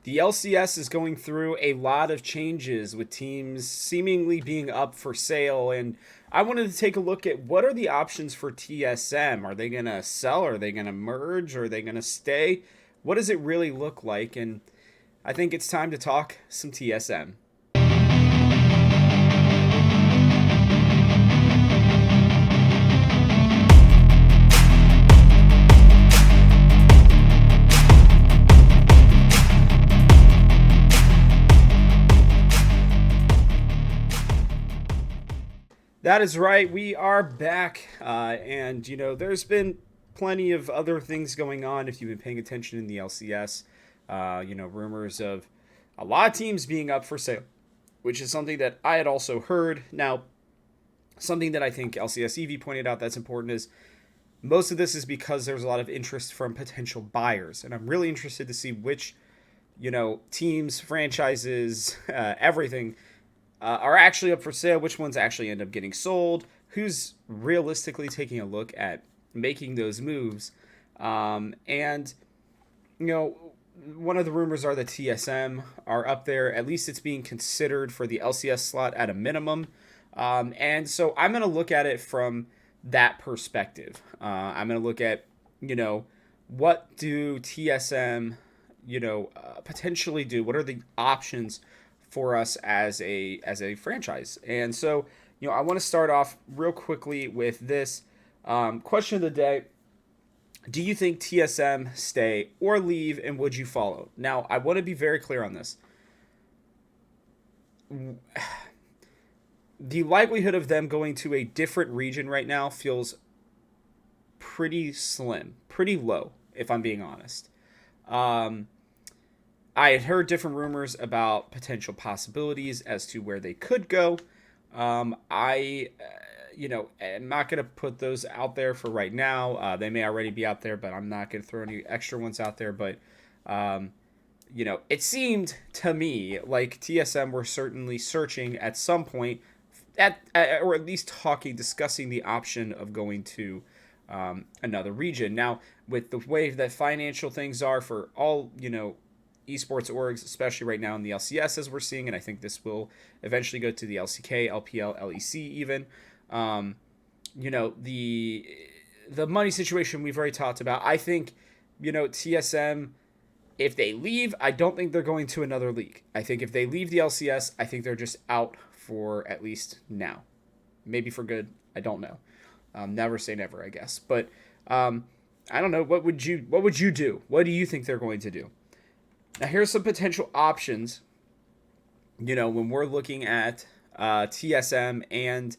The LCS is going through a lot of changes with teams seemingly being up for sale, and I wanted to take a look at what are the options for TSM. Are they going to sell? Are they going to merge? Are they going to stay? What does it really look like? And I think it's time to talk some TSM. That is right. We are back. And, there's been plenty of other things going on if you've been paying attention in the LCS. Rumors of a lot of teams being up for sale, which is something that I had also heard. Now, something that I think LCS EV pointed out that's important is most of this is because there's a lot of interest from potential buyers. And I'm really interested to see which, teams, franchises, everything are actually up for sale, which ones actually end up getting sold, who's realistically taking a look at making those moves. And, one of the rumors are the TSM are up there. At least it's being considered for the LCS slot at a minimum. And so I'm going to look at it from that perspective. I'm going to look at, what do TSM, potentially do? What are the options for us as a franchise? And so, I want to start off real quickly with this question of the day. Do you think TSM stay or leave, and would you follow? Now, I want to be very clear on this. The likelihood of them going to a different region right now feels pretty slim, pretty low, if I'm being honest. I had heard different rumors about potential possibilities as to where they could go. I'm not going to put those out there for right now. They may already be out there, but I'm not going to throw any extra ones out there. But, it seemed to me like TSM were certainly searching at some point or at least discussing the option of going to another region. Now, with the way that financial things are for all, esports orgs, especially right now in the LCS as we're seeing, and I think this will eventually go to the LCK, LPL, LEC even. The money situation we've already talked about. I think, TSM, if they leave, I don't think they're going to another league. I think if they leave the LCS, I think they're just out for at least now. Maybe for good. I don't know. Never say never, I guess. But I don't know. What would you do? What do you think they're going to do? Now, here's some potential options, when we're looking at TSM and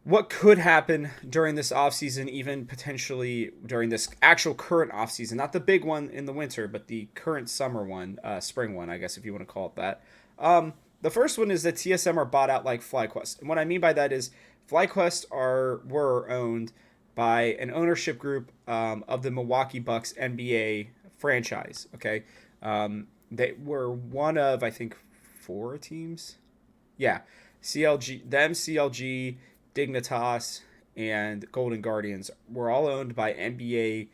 what could happen during this offseason, even potentially during this actual current offseason. Not the big one in the winter, but the current summer one, spring one, I guess, if you want to call it that. The first one is that TSM are bought out like FlyQuest. And what I mean by that is FlyQuest were owned by an ownership group of the Milwaukee Bucks NBA franchise. Okay, they were one of, I think, 4 teams. Yeah, CLG, Dignitas, and Golden Guardians were all owned by NBA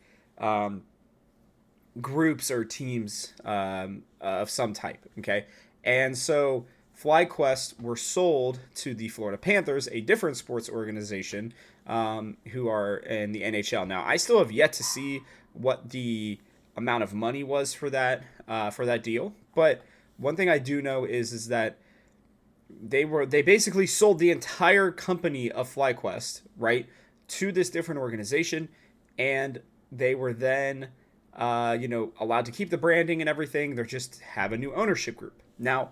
groups or teams of some type. Okay, and so FlyQuest were sold to the Florida Panthers, a different sports organization, who are in the NHL. Now, I still have yet to see what the amount of money was for that deal, but one thing I do know is that they basically sold the entire company of FlyQuest, right, to this different organization, and they were then allowed to keep the branding and everything. They just have a new ownership group. Now,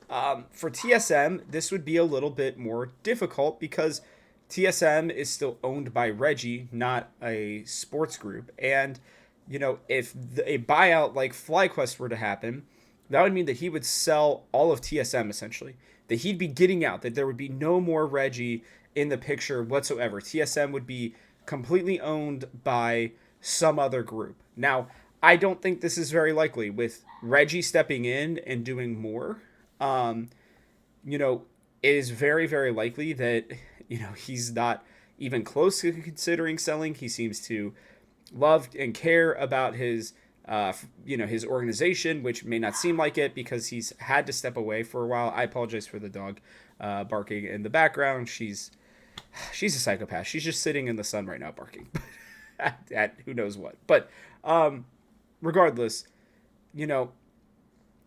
for TSM, this would be a little bit more difficult because TSM is still owned by Reggie, not a sports group. And, if a buyout like FlyQuest were to happen, that would mean that he would sell all of TSM essentially. That he'd be getting out, that there would be no more Reggie in the picture whatsoever. TSM would be completely owned by some other group. Now, I don't think this is very likely with Reggie stepping in and doing more. It is very, very likely that, he's not even close to considering selling. He seems to love and care about his his organization, which may not seem like it because he's had to step away for a while. I apologize for the dog barking in the background. She's a psychopath. She's just sitting in the sun right now barking at who knows what. But regardless, you know,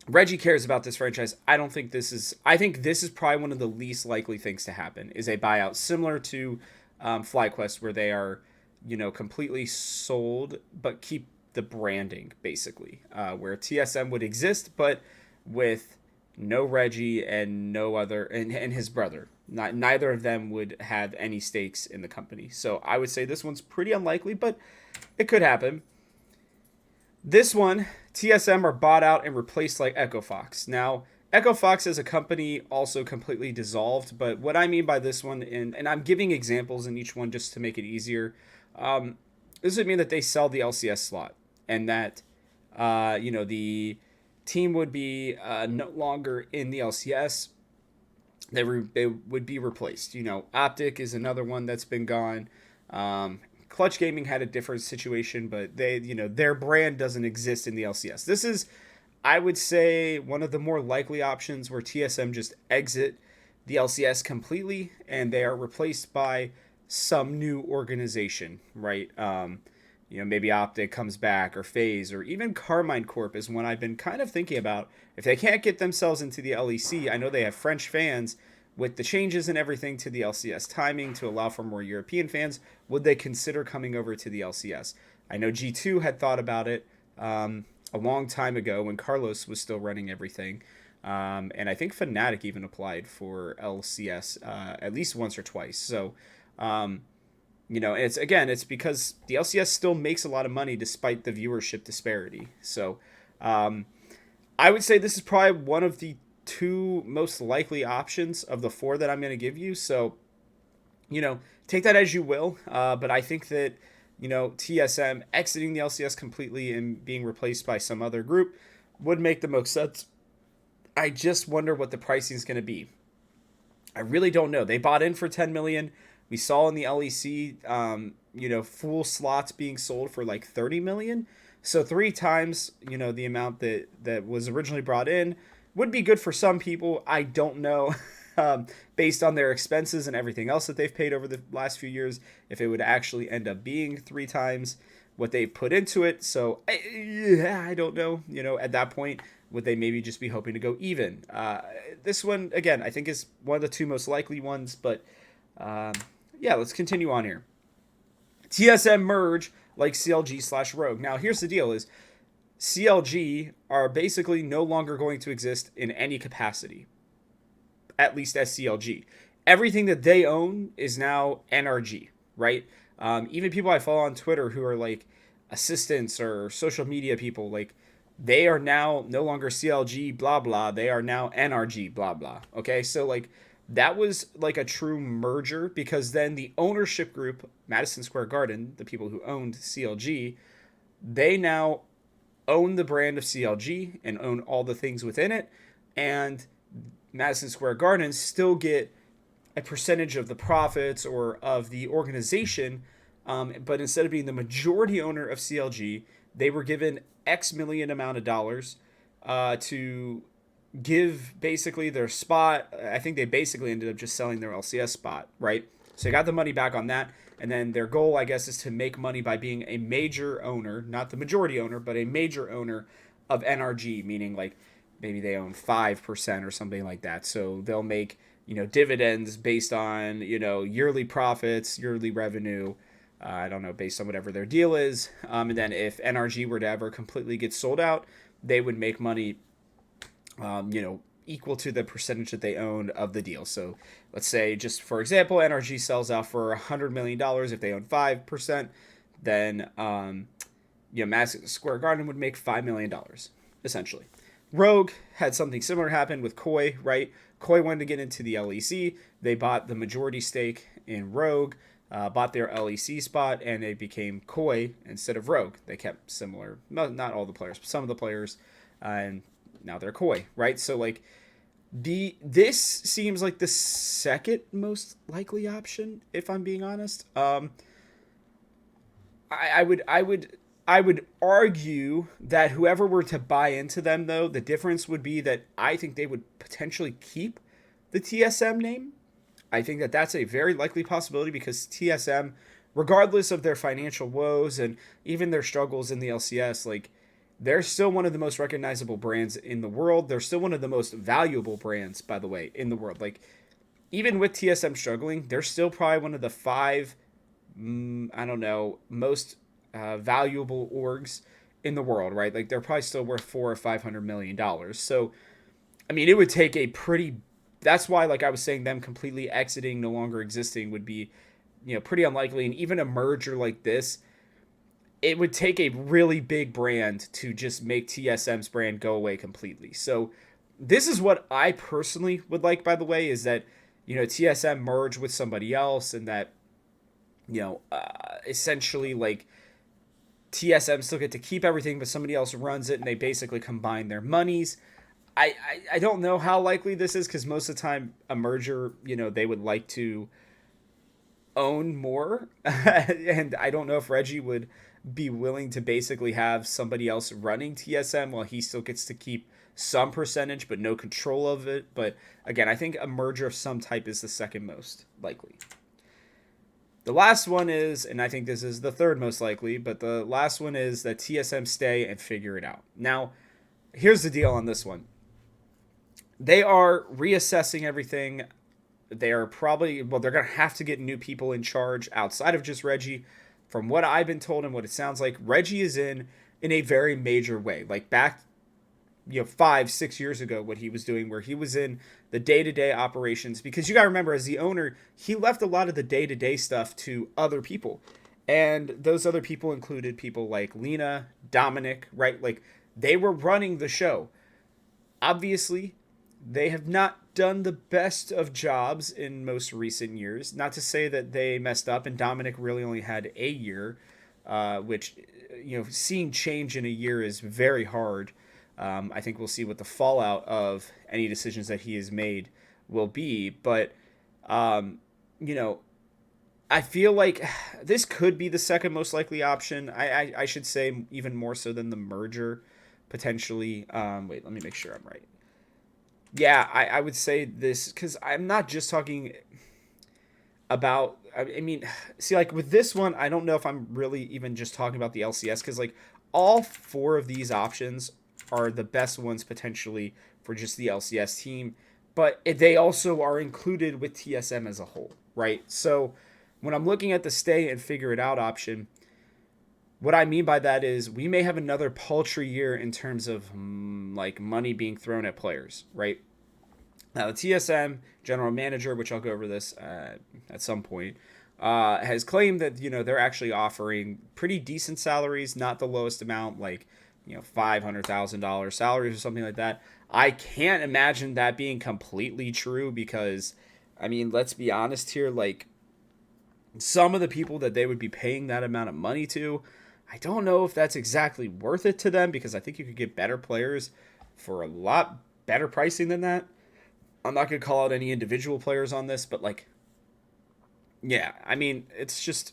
Reggie cares about this franchise. I think this is probably one of the least likely things to happen is a buyout similar to FlyQuest, where they are, completely sold but keep the branding basically, where TSM would exist but with no Reggie and no other and his brother. Neither of them would have any stakes in the company. So I would say this one's pretty unlikely, but it could happen. This one, TSM are bought out and replaced like Echo Fox. Now, Echo Fox as a company also completely dissolved, but what I mean by this one, and I'm giving examples in each one just to make it easier, this would mean that they sell the LCS slot and that, the team would be no longer in the LCS. They would be replaced. Optic is another one that's been gone. Clutch Gaming had a different situation, but their brand doesn't exist in the LCS. This is, I would say, one of the more likely options where TSM just exit the LCS completely and they are replaced by some new organization, right? Maybe Optic comes back or FaZe or even Carmine Corp is one I've been kind of thinking about. If they can't get themselves into the LEC, I know they have French fans. With the changes and everything to the LCS timing to allow for more European fans, would they consider coming over to the LCS? I know G2 had thought about it a long time ago when Carlos was still running everything. And I think Fnatic even applied for LCS at least once or twice. So, it's because the LCS still makes a lot of money despite the viewership disparity. So I would say this is probably one of the two most likely options of the four that I'm going to give you. So, take that as you will. But I think that, TSM exiting the LCS completely and being replaced by some other group would make the most sense. I just wonder what the pricing is going to be. I really don't know. They bought in for 10 million. We saw in the LEC, full slots being sold for like 30 million. So 3 times, the amount that was originally brought in. Would be good for some people. I don't know, based on their expenses and everything else that they've paid over the last few years, if it would actually end up being 3 times what they've put into it. So I don't know. At that point, would they maybe just be hoping to go even? This one, again, I think is one of the two most likely ones. But let's continue on here. TSM merge like CLG/Rogue. Now, here's the deal is, CLG are basically no longer going to exist in any capacity, at least as CLG. Everything that they own is now NRG, right? Even people I follow on Twitter who are like assistants or social media people, like they are now no longer CLG blah blah. They are now NRG blah blah. Okay, so like that was like a true merger because then the ownership group, Madison Square Garden, the people who owned CLG, they now own the brand of CLG and own all the things within it, and Madison Square Garden still get a percentage of the profits or of the organization, but instead of being the majority owner of CLG, they were given X million amount of dollars to give basically their spot. I think they basically ended up just selling their LCS spot, right? So they got the money back on that. And then their goal, I guess, is to make money by being a major owner, not the majority owner, but a major owner of NRG, meaning like maybe they own 5% or something like that. So they'll make, dividends based on, yearly profits, yearly revenue. I don't know, based on whatever their deal is. And then if NRG were to ever completely get sold out, they would make money, equal to the percentage that they own of the deal. So let's say, just for example, NRG sells out for $100 million. If they own 5%, then, Madison Square Garden would make $5 million, essentially. Rogue had something similar happen with Koi, right? Koi wanted to get into the LEC. They bought the majority stake in Rogue, bought their LEC spot, and they became Koi instead of Rogue. They kept similar, not all the players, but some of the players, and now they're Koi, right? So like this seems like the second most likely option, if I'm being honest. I would I would argue that whoever were to buy into them, though, the difference would be that I think they would potentially keep the TSM name. I think that that's a very likely possibility because TSM, regardless of their financial woes and even their struggles in the LCS, like they're still one of the most recognizable brands in the world. They're still one of the most valuable brands, by the way, in the world. Like even with TSM struggling, they're still probably one of the five, I don't know, most valuable orgs in the world, right? Like they're probably still worth $400 or $500 million. So I mean, it would take a pretty. That's why, like I was saying, them completely exiting, no longer existing, would be, pretty unlikely. And even a merger like this, it would take a really big brand to just make TSM's brand go away completely. So, this is what I personally would like. By the way, is that TSM merge with somebody else, and that essentially like TSM still get to keep everything, but somebody else runs it, and they basically combine their monies. I don't know how likely this is because most of the time a merger, they would like to own more. And I don't know if Reggie would be willing to basically have somebody else running TSM while he still gets to keep some percentage but no control of it. But again, I think a merger of some type is the second most likely. The last one is, and I think this is the third most likely, but the last one is that TSM stay and figure it out. Now, here's the deal on this one. They are reassessing everything. They are probably, well, they're going to have to get new people in charge outside of just Reggie. From what I've been told and what it sounds like, Reggie is in a very major way. Like back, 5-6 years ago, what he was doing, where he was in the day-to-day operations. Because you got to remember, as the owner, he left a lot of the day-to-day stuff to other people. And those other people included people like Lena, Dominic, right? Like, they were running the show. Obviously, they have not done the best of jobs in most recent years. Not to say that they messed up, and Dominic really only had a year, which, seeing change in a year is very hard. I think we'll see what the fallout of any decisions that he has made will be. But, I feel like this could be the second most likely option. I should say even more so than the merger, potentially. Wait, let me make sure I'm right. Yeah, I would say this because I'm not just talking about. I mean, see, like with this one, I don't know if I'm really even just talking about the LCS because like all four of these options are the best ones potentially for just the LCS team, but they also are included with TSM as a whole, right? So when I'm looking at the stay and figure it out option, what I mean by that is we may have another paltry year in terms of like money being thrown at players, right? Now, the TSM general manager, which I'll go over this at some point, has claimed that, they're actually offering pretty decent salaries, not the lowest amount, like, $500,000 salaries or something like that. I can't imagine that being completely true because, I mean, let's be honest here, like, some of the people that they would be paying that amount of money to, I don't know if that's exactly worth it to them because I think you could get better players for a lot better pricing than that. I'm not going to call out any individual players on this, but like, yeah, I mean, it just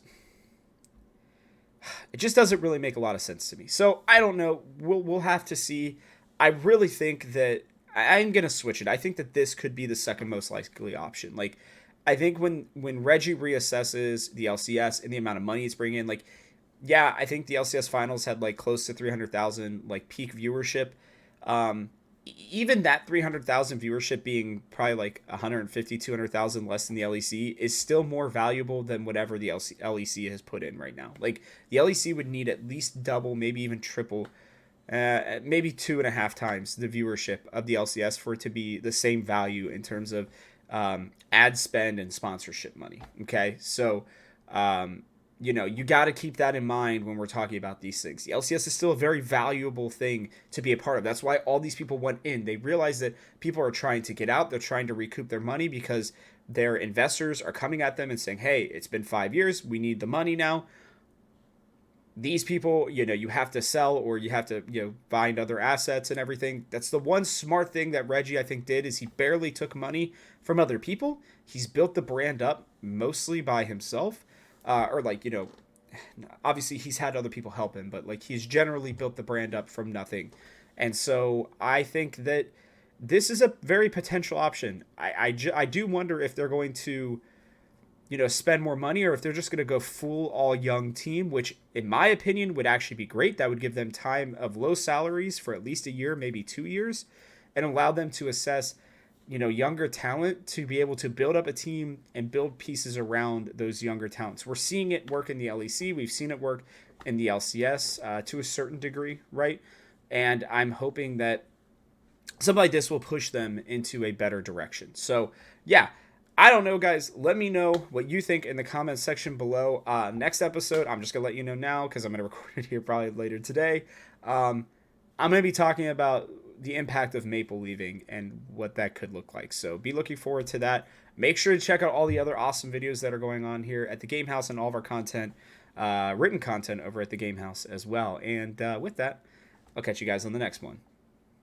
doesn't really make a lot of sense to me. So I don't know. We'll have to see. I really think that I'm going to switch it. I think that this could be the second most likely option. Like, I think when Reggie reassesses the LCS and the amount of money it's bringing in, like, yeah, I think the LCS finals had like close to 300,000 like peak viewership. Even that 300,000 viewership being probably like 150, 200,000 less than the LEC is still more valuable than whatever the LEC has put in right now. Like the LEC would need at least double, maybe even triple, maybe 2.5 times the viewership of the LCS for it to be the same value in terms of ad spend and sponsorship money. Okay. So, you got to keep that in mind when we're talking about these things. The LCS is still a very valuable thing to be a part of. That's why all these people went in. They realized that people are trying to get out. They're trying to recoup their money because their investors are coming at them and saying, hey, it's been 5 years. We need the money now. These people, you have to sell or you have to, find other assets and everything. That's the one smart thing that Reggie, I think, did is he barely took money from other people. He's built the brand up mostly by himself. Or like, obviously he's had other people help him, but like he's generally built the brand up from nothing. And so I think that this is a very potential option. I do wonder if they're going to, spend more money, or if they're just going to go full all young team, which in my opinion would actually be great. That would give them time of low salaries for at least a year, maybe 2 years, and allow them to assess, younger talent to be able to build up a team and build pieces around those younger talents. We're seeing it work in the LEC. We've seen it work in the LCS to a certain degree, right? And I'm hoping that something like this will push them into a better direction. So, yeah, I don't know, guys. Let me know what you think in the comments section below. Next episode, I'm just going to let you know now because I'm going to record it here probably later today. I'm going to be talking about the impact of Maple leaving and what that could look like. So be looking forward to that. Make sure to check out all the other awesome videos that are going on here at the Game House and all of our content, written content over at the Game House as well. And with that, I'll catch you guys on the next one.